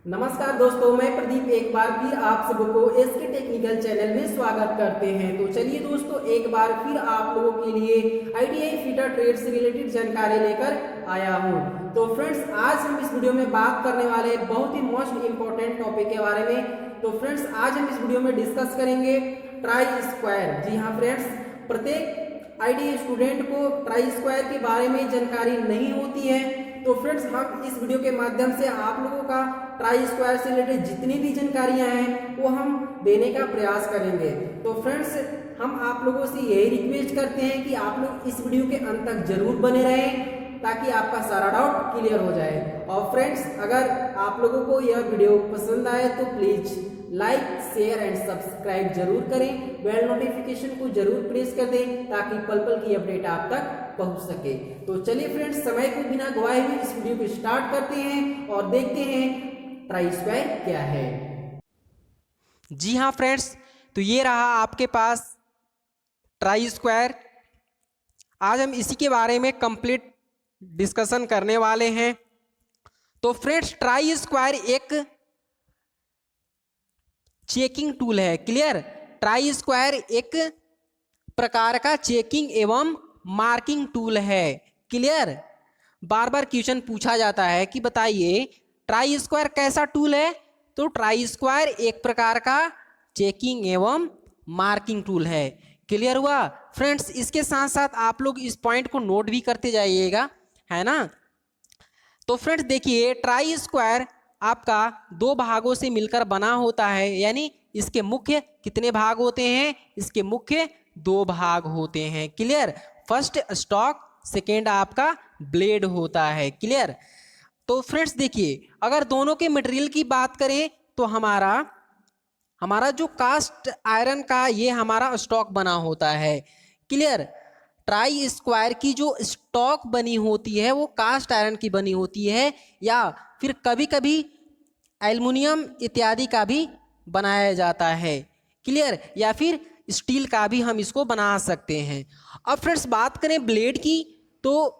नमस्कार दोस्तों, मैं प्रदीप एक बार फिर आप सबको एसके टेक्निकल चैनल में स्वागत करते हैं। तो चलिए दोस्तों, एक बार फिर आप लोगों के लिए आईटीआई फिटर ट्रेड से रिलेटेड जानकारी लेकर आया हूं। तो फ्रेंड्स, आज हम इस वीडियो में बात करने वाले बहुत ही मोस्ट इंपॉर्टेंट टॉपिक के बारे में। तो फ्रेंड्स, आज हम इस वीडियो में डिस्कस करेंगे ट्राई स्क्वायर। जी हाँ फ्रेंड्स, प्रत्येक आईटीआई स्टूडेंट को ट्राई स्क्वायर के बारे में जानकारी नहीं होती है। तो फ्रेंड्स, हम इस वीडियो के माध्यम से आप लोगों का ट्राई स्क्वायर से रिलेटेड जितनी भी जानकारियां हैं वो हम देने का प्रयास करेंगे। तो फ्रेंड्स, हम आप लोगों से यही रिक्वेस्ट करते हैं कि आप लोग इस वीडियो के अंत तक जरूर बने रहें ताकि आपका सारा डाउट क्लियर हो जाए। और फ्रेंड्स, अगर आप लोगों को यह वीडियो पसंद आए तो please like, share and subscribe जरूर करें। बेल नोटिफिकेशन को जरूर प्रेस कर दें ताकि पल पल की अपडेट आप तक पहुंच सके। तो चलिए फ्रेंड्स, समय को बिना गवाए हुए इस वीडियो को स्टार्ट करते हैं और देखते हैं ट्राई स्क्वायर क्या है। जी हाँ फ्रेंड्स, तो ये रहा आपके पास ट्राई स्क्वायर। आज हम इसी के बारे में कंप्लीट डिस्कशन करने वाले हैं। तो फ्रेंड्स, ट्राई स्क्वायर एक चेकिंग टूल है। क्लियर? ट्राई स्क्वायर एक प्रकार का चेकिंग एवं मार्किंग टूल है। क्लियर? बार बार क्वेश्चन पूछा जाता है कि बताइए ट्राई स्क्वायर कैसा टूल है। तो ट्राई स्क्वायर एक प्रकार का चेकिंग एवं मार्किंग टूल है। क्लियर हुआ फ्रेंड्स? इसके साथ साथ आप लोग इस पॉइंट को नोट भी करते जाइएगा, है ना। तो फ्रेंड्स देखिए, ट्राई स्क्वायर आपका दो भागों से मिलकर बना होता है। यानी इसके मुख्य कितने भाग होते हैं? इसके मुख्य दो भाग होते हैं। क्लियर? फर्स्ट स्टॉक, सेकेंड आपका ब्लेड होता है। क्लियर? तो फ्रेंड्स देखिए, अगर दोनों के मटेरियल की बात करें तो हमारा जो कास्ट आयरन का ये हमारा स्टॉक बना होता है। क्लियर? ट्राई स्क्वायर की जो स्टॉक बनी होती है वो कास्ट आयरन की बनी होती है, या फिर कभी कभी एल्युमिनियम इत्यादि का भी बनाया जाता है। क्लियर? या फिर स्टील का भी हम इसको बना सकते हैं। अब फ्रेंड्स बात करें ब्लेड की, तो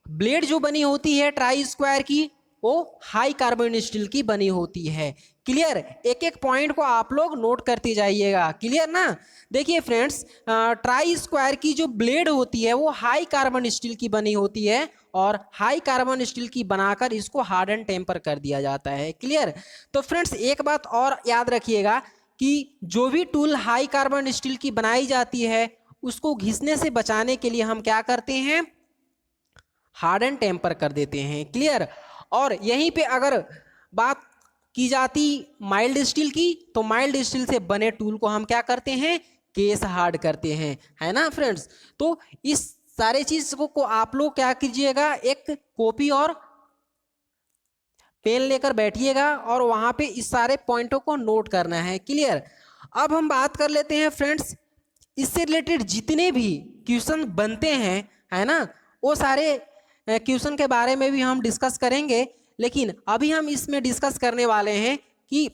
ब्लेड जो बनी होती है ट्राई स्क्वायर की वो हाई कार्बन स्टील की बनी होती है। क्लियर? एक एक पॉइंट को आप लोग नोट करते जाइएगा। क्लियर ना? देखिए फ्रेंड्स, ट्राई स्क्वायर की जो ब्लेड होती है वो हाई कार्बन स्टील की बनी होती है और हाई कार्बन स्टील की बनाकर इसको हार्ड एंड टेम्पर कर दिया जाता है। क्लियर? तो फ्रेंड्स एक बात और याद रखिएगा कि जो भी टूल हाई कार्बन स्टील की बनाई जाती है उसको घिसने से बचाने के लिए हम क्या करते हैं? हार्ड एंड टेम्पर कर देते हैं। क्लियर? और यहीं पे अगर बात की जाती माइल्ड स्टील की, तो माइल्ड स्टील से बने टूल को हम क्या करते हैं? केस हार्ड करते हैं, है ना फ्रेंड्स। तो इस सारे चीज को आप लोग क्या कीजिएगा, एक कॉपी और पेन लेकर बैठिएगा और वहां पे इस सारे पॉइंटों को नोट करना है। क्लियर? अब हम बात कर लेते हैं फ्रेंड्स, इससे रिलेटेड जितने भी क्वेश्चन बनते हैं, है ना, वो सारे क्वेश्चन के बारे में भी हम डिस्कस करेंगे। लेकिन अभी हम इसमें डिस्कस करने वाले हैं कि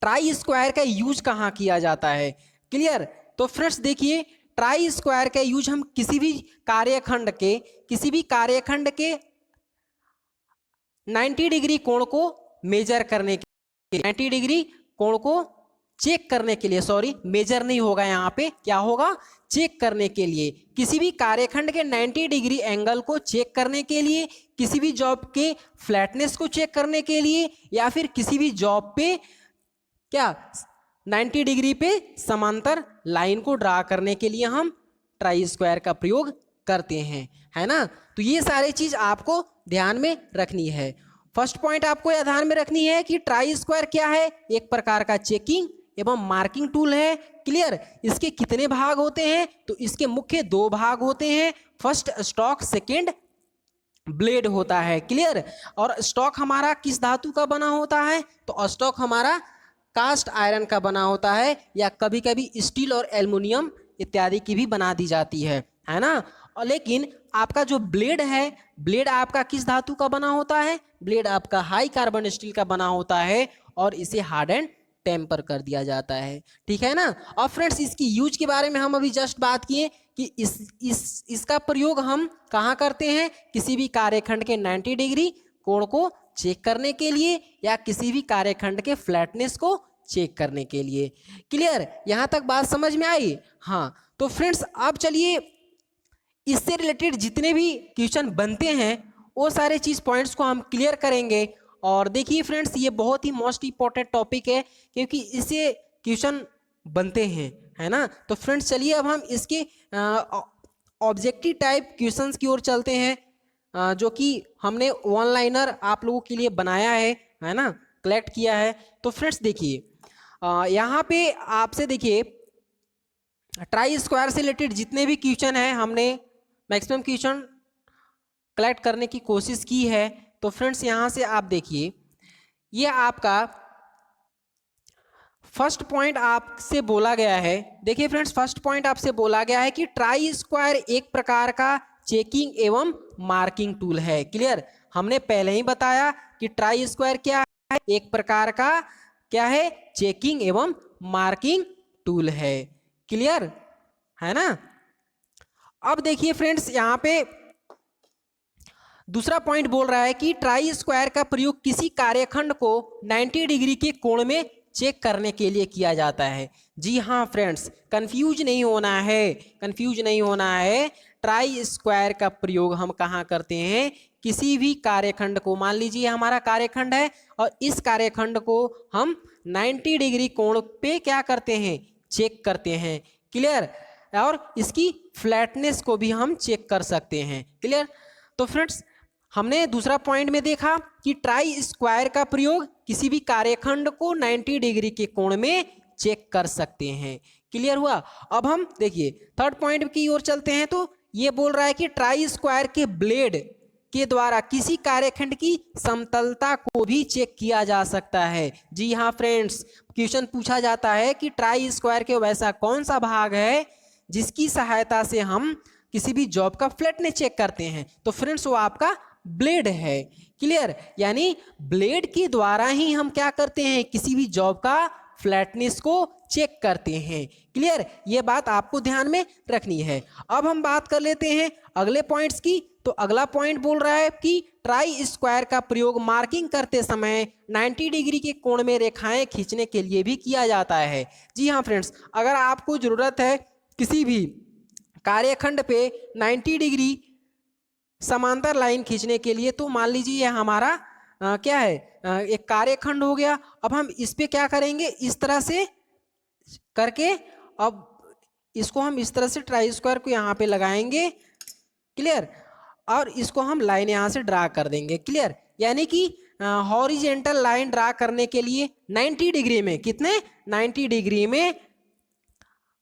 ट्राई स्क्वायर का यूज कहाँ किया जाता है। क्लियर? तो फ्रेंड्स देखिए, ट्राई स्क्वायर का यूज हम किसी भी कार्यखंड के 90 डिग्री कोण को मेजर करने के 90 डिग्री कोण को चेक करने के लिए, सॉरी मेजर नहीं होगा यहाँ पे, क्या होगा? चेक करने के लिए, किसी भी कार्यखंड के 90 डिग्री एंगल को चेक करने के लिए, किसी भी जॉब के फ्लैटनेस को चेक करने के लिए, या फिर किसी भी जॉब पे क्या 90 डिग्री पे समांतर लाइन को ड्रा करने के लिए हम ट्राई स्क्वायर का प्रयोग करते हैं, है ना। तो ये सारी चीज आपको ध्यान में रखनी है। फर्स्ट पॉइंट आपको यह ध्यान में रखनी है कि ट्राई स्क्वायर क्या है? एक प्रकार का चेकिंग एवं मार्किंग टूल है। क्लियर? इसके कितने भाग होते हैं? तो इसके मुख्य दो भाग होते हैं। फर्स्ट स्टॉक, सेकेंड ब्लेड होता है। क्लियर? और स्टॉक हमारा किस धातु का बना होता है? तो स्टॉक हमारा कास्ट आयरन का बना होता है, या कभी कभी स्टील और एल्युमिनियम इत्यादि की भी बना दी जाती है ना। और लेकिन आपका जो ब्लेड है, ब्लेड आपका किस धातु का बना होता है? ब्लेड आपका हाई कार्बन स्टील का बना होता है और इसे हार्ड एंड टेम्पर कर दिया जाता है। ठीक है ना। और फ्रेंड्स इसकी यूज के बारे में हम अभी जस्ट बात किए कि इसका प्रयोग हम कहाँ करते हैं? किसी भी कार्यखंड के 90 डिग्री कोण को चेक करने के लिए या किसी भी कार्यखंड के फ्लैटनेस को चेक करने के लिए। क्लियर, यहाँ तक बात समझ में आई? हाँ, तो फ्रेंड्स अब चलिए इससे रिलेटेड जितने भी क्वेश्चन बनते हैं वो सारे चीज़ पॉइंट्स को हम क्लियर करेंगे। और देखिए फ्रेंड्स, ये बहुत ही मोस्ट इंपॉर्टेंट टॉपिक है क्योंकि इससे क्वेश्चन बनते हैं, है ना। तो फ्रेंड्स चलिए अब हम इसके ऑब्जेक्टिव टाइप क्वेश्चंस की ओर चलते हैं, जो कि हमने वन लाइनर आप लोगों के लिए बनाया है ना, कलेक्ट किया है। तो फ्रेंड्स देखिए यहाँ पे आपसे देखिए ट्राई स्क्वायर से रिलेटेड जितने भी क्वेश्चन हैं हमने मैक्सिमम क्वेश्चन कलेक्ट करने की कोशिश की है। तो फ्रेंड्स यहाँ से आप देखिए ये आपका फर्स्ट पॉइंट आपसे बोला गया है। देखिए फ्रेंड्स, फर्स्ट पॉइंट आपसे बोला गया है कि ट्राई स्क्वायर एक प्रकार का चेकिंग एवं मार्किंग टूल है। क्लियर, हमने पहले ही बताया कि ट्राई स्क्वायर क्या है, एक प्रकार का क्या है, चेकिंग एवं मार्किंग टूल है। क्लियर है ना। अब देखिए फ्रेंड्स यहाँ पे दूसरा पॉइंट बोल रहा है कि ट्राई स्क्वायर का प्रयोग किसी कार्यखंड को 90 डिग्री के कोण में चेक करने के लिए किया जाता है। जी हाँ फ्रेंड्स, कंफ्यूज नहीं होना है, कंफ्यूज नहीं होना है। ट्राई स्क्वायर का प्रयोग हम कहाँ करते हैं, किसी भी कार्यखंड को, मान लीजिए हमारा कार्यखंड है और इस कार्यखंड को हम 90 डिग्री कोण पे क्या करते हैं, चेक करते हैं। क्लियर, और इसकी फ्लैटनेस को भी हम चेक कर सकते हैं। क्लियर, तो फ्रेंड्स हमने दूसरा पॉइंट में देखा कि ट्राई स्क्वायर का प्रयोग किसी भी कार्यखंड को 90 डिग्री के कोण में चेक कर सकते हैं। क्लियर हुआ। अब हम देखिए थर्ड पॉइंट की ओर चलते हैं। तो ये बोल रहा है कि ट्राई स्क्वायर के ब्लेड के द्वारा किसी कार्यखंड की समतलता को भी चेक किया जा सकता है। जी हाँ फ्रेंड्स, क्वेश्चन पूछा जाता है कि ट्राई स्क्वायर के वैसा कौन सा भाग है जिसकी सहायता से हम किसी भी जॉब का फ्लैटनेस चेक करते हैं। तो फ्रेंड्स वो आपका ब्लेड है। क्लियर, यानी ब्लेड के द्वारा ही हम क्या करते हैं, किसी भी जॉब का फ्लैटनेस को चेक करते हैं। क्लियर, ये बात आपको ध्यान में रखनी है। अब हम बात कर लेते हैं अगले पॉइंट्स की। तो अगला पॉइंट बोल रहा है कि ट्राई स्क्वायर का प्रयोग मार्किंग करते समय 90 डिग्री के कोण में रेखाएं खींचने के लिए भी किया जाता है। जी हाँ फ्रेंड्स, अगर आपको जरूरत है किसी भी कार्यखंड पे 90 डिग्री समांतर लाइन खींचने के लिए, तो मान लीजिए ये हमारा क्या है, एक कार्यखंड हो गया। अब हम इस पे क्या करेंगे, इस तरह से करके अब इसको हम इस तरह से ट्राई स्क्वायर को यहाँ पे लगाएंगे। क्लियर, और इसको हम लाइन यहाँ से ड्रा कर देंगे। क्लियर, यानी कि हॉरिजेंटल लाइन ड्रा करने के लिए 90 डिग्री में, कितने 90 डिग्री में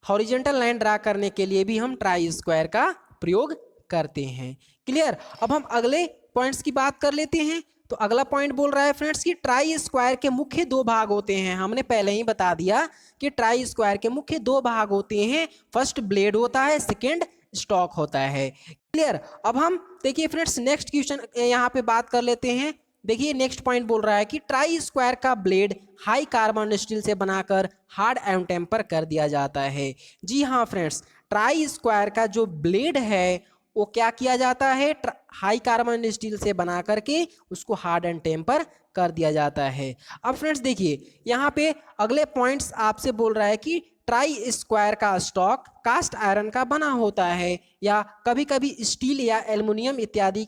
हॉरिजेंटल लाइन ड्रा करने के लिए भी हम ट्राई स्क्वायर का प्रयोग करते हैं। क्लियर, अब हम अगले पॉइंट्स की बात कर लेते हैं। तो अगला पॉइंट बोल रहा है फ्रेंड्स कि ट्राई स्क्वायर के मुख्य दो भाग होते हैं। हमने पहले ही बता दिया कि ट्राई स्क्वायर के मुख्य दो भाग होते हैं, फर्स्ट ब्लेड होता है, सेकेंड स्टॉक होता है। क्लियर, अब हम देखिए फ्रेंड्स नेक्स्ट क्वेश्चन यहाँ पे बात कर लेते हैं। देखिए नेक्स्ट पॉइंट बोल रहा है कि ट्राई स्क्वायर का ब्लेड हाई कार्बन स्टील से बनाकर हार्ड एवं टेम्पर कर दिया जाता है। जी हाँ फ्रेंड्स, ट्राई स्क्वायर का जो ब्लेड है वो क्या किया जाता है, हाई कार्बन स्टील से बना करके उसको हार्ड एंड टेम्पर कर दिया जाता है। अब फ्रेंड्स देखिए यहाँ पे अगले पॉइंट्स आपसे बोल रहा है कि ट्राई स्क्वायर का स्टॉक कास्ट आयरन का बना होता है या कभी कभी स्टील या एल्युमिनियम इत्यादि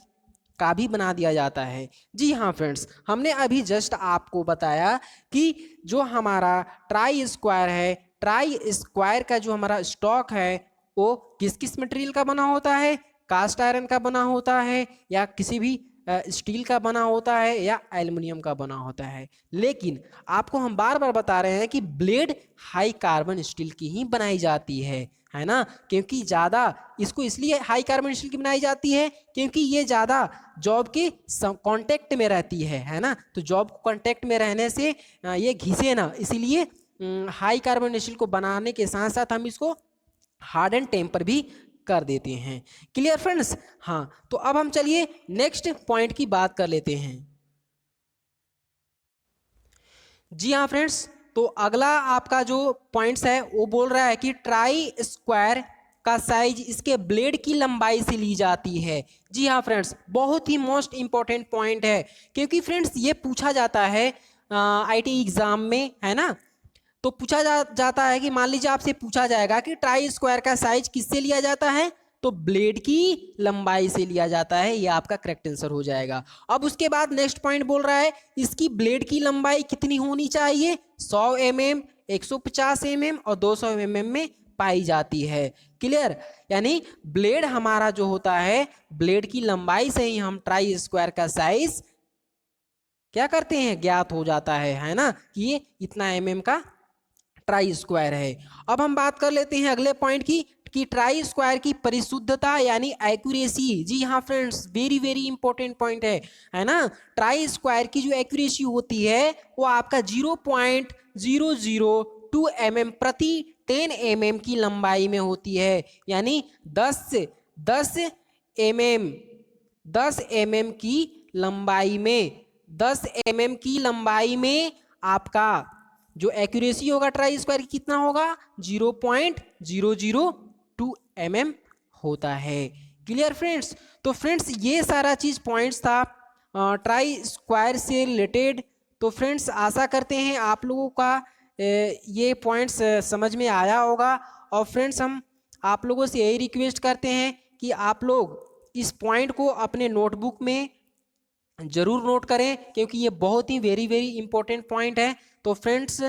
का भी बना दिया जाता है। जी हाँ फ्रेंड्स, हमने अभी जस्ट आपको बताया कि जो हमारा ट्राई स्क्वायर है, ट्राई स्क्वायर का जो हमारा स्टॉक है वो किस किस मटेरियल का बना होता है, कास्ट आयरन का बना होता है या किसी भी स्टील का बना होता है या एल्युमिनियम का बना होता है। लेकिन आपको हम बार बार बता रहे हैं कि ब्लेड हाई कार्बन स्टील की ही बनाई जाती है ना, क्योंकि ज़्यादा इसको इसलिए हाई कार्बन स्टील की बनाई जाती है क्योंकि ये ज़्यादा जॉब के कांटेक्ट में रहती है ना। तो जॉब कांटेक्ट में रहने से ये घिसे ना, इसीलिए हाई कार्बन स्टील को बनाने के साथ साथ हम इसको हार्ड एंड टेम्पर भी कर देते हैं। Clear friends. हाँ, तो अब हम चलिए नेक्स्ट पॉइंट की बात कर लेते हैं। जी हाँ फ्रेंड्स, तो अगला आपका जो पॉइंट्स है वो बोल रहा है कि ट्राई स्क्वायर का साइज इसके ब्लेड की लंबाई से ली जाती है। जी हाँ फ्रेंड्स, बहुत ही मोस्ट इंपॉर्टेंट पॉइंट है, क्योंकि फ्रेंड्स ये पूछा जाता है आईटी एग्जाम में, है ना। तो पूछा जाता है कि मान लीजिए आपसे पूछा जाएगा कि ट्राई स्क्वायर का साइज किससे लिया जाता है, तो ब्लेड की लंबाई से लिया जाता है। ये आपका करेक्ट आंसर हो जाएगा। अब उसके बाद नेक्स्ट पॉइंट बोल रहा है इसकी ब्लेड की लंबाई कितनी होनी चाहिए, 100 mm, 150 mm और 200 mm में पाई जाती है। क्लियर, यानी ब्लेड हमारा जो होता है, ब्लेड की लंबाई से ही हम ट्राई स्क्वायर का साइज क्या करते हैं, ज्ञात हो जाता है ना, कि ये इतना mm का ट्राई स्क्वायर है। अब हम बात कर लेते हैं अगले पॉइंट की कि ट्राई स्क्वायर की परिशुद्धता यानी एक्यूरेसी। जी हाँ friends, very very important point है ना। ट्राई स्क्वायर की जो एक्यूरेसी होती है वो आपका 0.002 mm प्रति 10 mm की लंबाई में होती है, यानी 10 mm 10 mm की लंबाई में 10 mm की लंबाई में आपका जो एक्यूरेसी होगा ट्राई स्क्वायर की कितना होगा, 0.002 mm होता है। Clear friends. तो फ्रेंड्स ये सारा चीज पॉइंट्स था ट्राई स्क्वायर से रिलेटेड। तो फ्रेंड्स आशा करते हैं आप लोगों का ये पॉइंट्स समझ में आया होगा। और फ्रेंड्स हम आप लोगों से यही रिक्वेस्ट करते हैं कि आप लोग इस पॉइंट को अपने नोटबुक में जरूर नोट करें, क्योंकि ये बहुत ही वेरी वेरी इंपॉर्टेंट पॉइंट है। तो फ्रेंड्स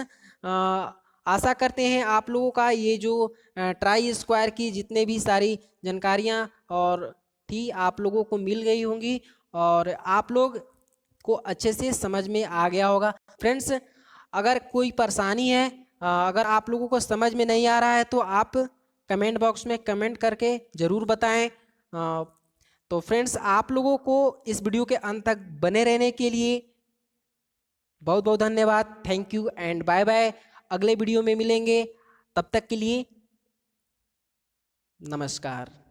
आशा करते हैं आप लोगों का ये जो ट्राई स्क्वायर की जितने भी सारी जानकारियां और थी आप लोगों को मिल गई होंगी और आप लोग को अच्छे से समझ में आ गया होगा। फ्रेंड्स अगर कोई परेशानी है, अगर आप लोगों को समझ में नहीं आ रहा है, तो आप कमेंट बॉक्स में कमेंट करके ज़रूर बताएं। तो फ्रेंड्स आप लोगों को इस वीडियो के अंत तक बने रहने के लिए बहुत बहुत धन्यवाद। Thank you and bye bye. अगले वीडियो में मिलेंगे, तब तक के लिए नमस्कार।